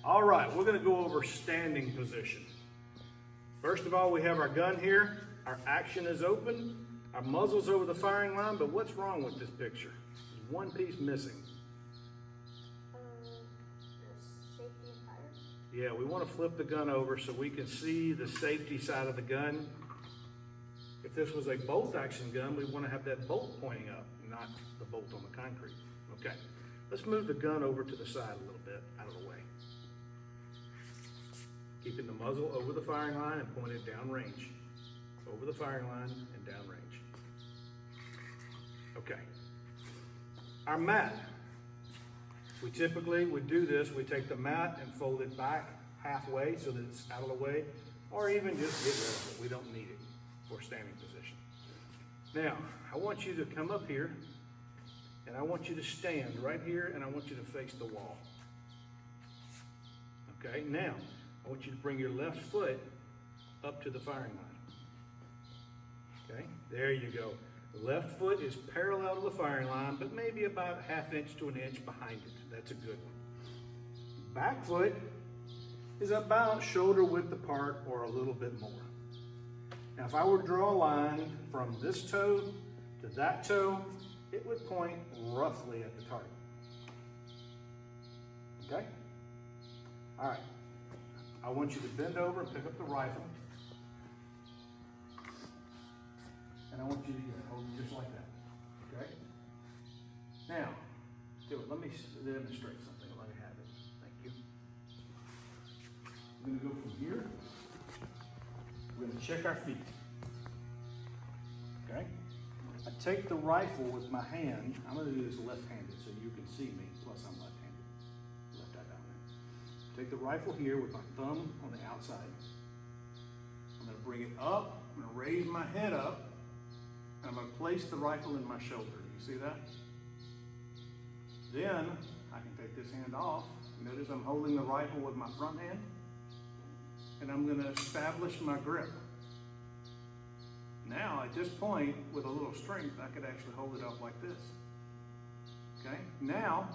All right, we're gonna go over standing position. First of all, we have our gun here. Our action is open. Our muzzle's over the firing line, but what's wrong with this picture? There's one piece missing. Safety and fire. Yeah, we want to flip the gun over so we can see the safety side of the gun. If this was a bolt action gun, we want to have that bolt pointing up, not the bolt on the concrete. Okay, let's move the gun over to the side a little bit, out of the way. Keeping the muzzle over the firing line and pointed downrange. Over the firing line and downrange. Okay. Our mat. We typically would do this. We take the mat and fold it back halfway so that it's out of the way, or even just get rid of it. We don't need it for standing position. Now, I want you to come up here and I want you to stand right here and I want you to face the wall. Okay, now I want you to bring your left foot up to the firing line. Okay, there you go. The left foot is parallel to the firing line, but maybe about a ½ inch to an inch behind it. That's a good one. Back foot is about shoulder width apart or a little bit more. Now, if I were to draw a line from this toe to that toe, it would point roughly at the target. Okay? All right. I want you to bend over and pick up the rifle. And I want you to hold it just like that, okay? Now, do it. Let me demonstrate something. Let me have it. Thank you. I'm gonna go from here. We're gonna check our feet, okay? I take the rifle with my hand. I'm gonna do this left-handed so you can see me, plus I'm left-handed. Left eye down there. Take the rifle here with my thumb on the outside. I'm gonna bring it up. I'm gonna raise my head up. I'm going to place the rifle in my shoulder. You see that? Then I can take this hand off. Notice I'm holding the rifle with my front hand. And I'm going to establish my grip. Now at this point, with a little strength, I could actually hold it up like this. Okay? Now,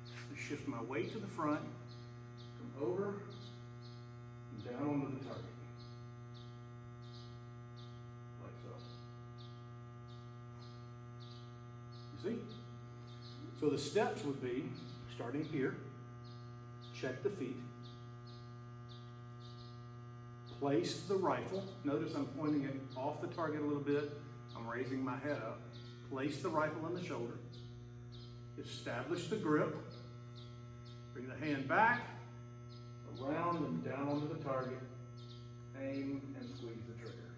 I shift my weight to the front, come over, and down onto the target. See? So the steps would be, starting here, check the feet, place the rifle. Notice I'm pointing it off the target a little bit. I'm raising my head up. Place the rifle in the shoulder. Establish the grip. Bring the hand back, around and down onto the target. Aim and squeeze the trigger.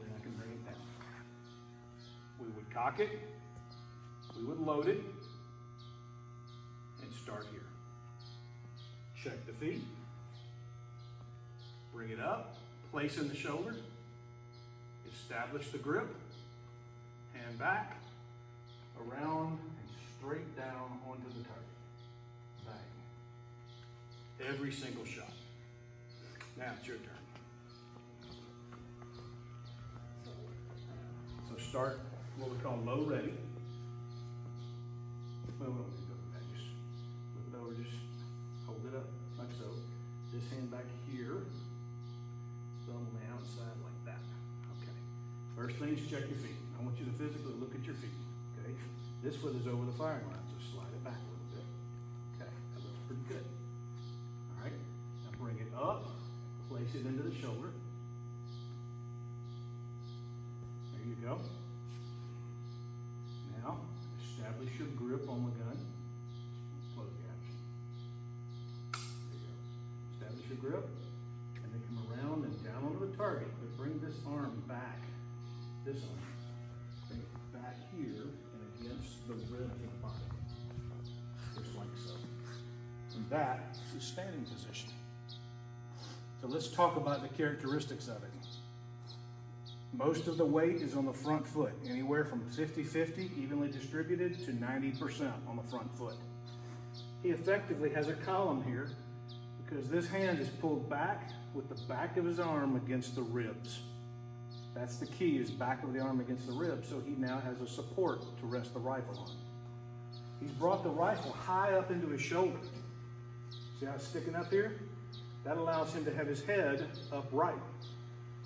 Then I can bring it down. We would cock it, we would load it, and start here. Check the feet, bring it up, place in the shoulder, establish the grip, hand back, around, and straight down onto the target. Bang. Every single shot. Now it's your turn. So start what we call low ready. Well, we don't need to go back. Just flip it over, just hold it up like so. This hand back here, thumb on the outside like that. Okay. First thing is check your feet. I want you to physically look at your feet. Okay. This foot is over the firing line, so slide it back a little bit. Okay, that looks pretty good. All right. Now bring it up, place it into the shoulder. There you go. Now, establish your grip on the gun. Close the action. There you go. Establish your grip, and then come around and down onto the target, but bring this arm back. This arm. Bring it back here and against the ribs of the body. Just like so. And that is standing position. So let's talk about the characteristics of it. Most of the weight is on the front foot, anywhere from 50-50, evenly distributed, to 90% on the front foot. He effectively has a column here because this hand is pulled back with the back of his arm against the ribs. That's the key, is back of the arm against the ribs, so he now has a support to rest the rifle on. He's brought the rifle high up into his shoulder. See how it's sticking up here? That allows him to have his head upright.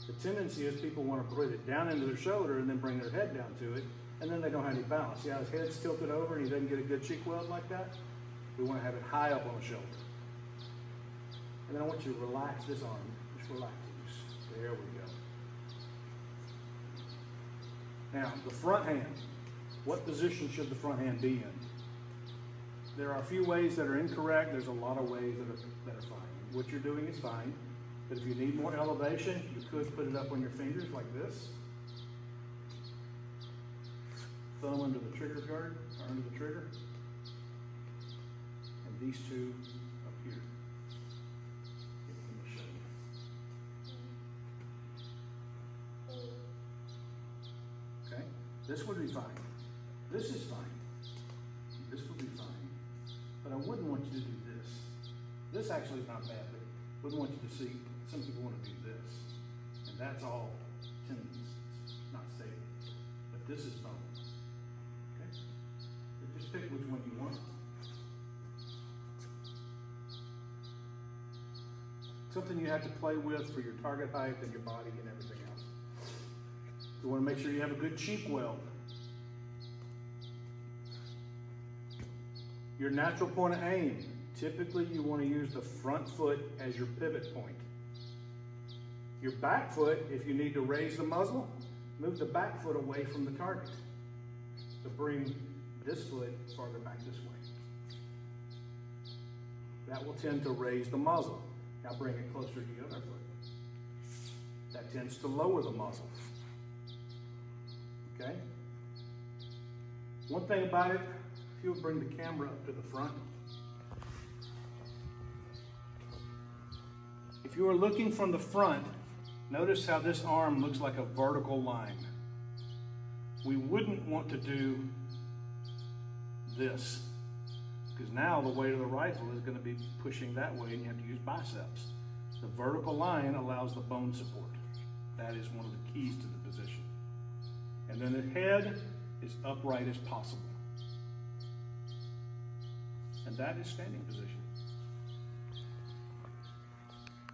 The tendency is people want to put it down into their shoulder and then bring their head down to it, and then they don't have any balance. See how his head's tilted over and he doesn't get a good cheek weld like that? We want to have it high up on the shoulder. And then I want you to relax this arm. Just relax it. There we go. Now, the front hand. What position should the front hand be in? There are a few ways that are incorrect. There's a lot of ways that are fine. What you're doing is fine. But if you need more elevation, you could put it up on your fingers like this. Thumb under the trigger guard, or under the trigger. And these two up here. Let me show you. Okay, this would be fine. This is fine. This would be fine. But I wouldn't want you to do this. This actually is not bad, but I wouldn't want you to see, some people want to do this. And that's all tendons. It's not stable. But this is bone. Okay? So just pick which one you want. Something you have to play with for your target height and your body and everything else. You want to make sure you have a good cheek weld. Your natural point of aim. Typically you want to use the front foot as your pivot point. Your back foot, if you need to raise the muzzle, move the back foot away from the target. So bring this foot farther back this way. That will tend to raise the muzzle. Now bring it closer to the other foot. That tends to lower the muzzle. Okay? One thing about it, if you'll bring the camera up to the front. If you are looking from the front, notice how this arm looks like a vertical line. We wouldn't want to do this, because now the weight of the rifle is going to be pushing that way and you have to use biceps. The vertical line allows the bone support. That is one of the keys to the position. And then the head is upright as possible. And that is standing position.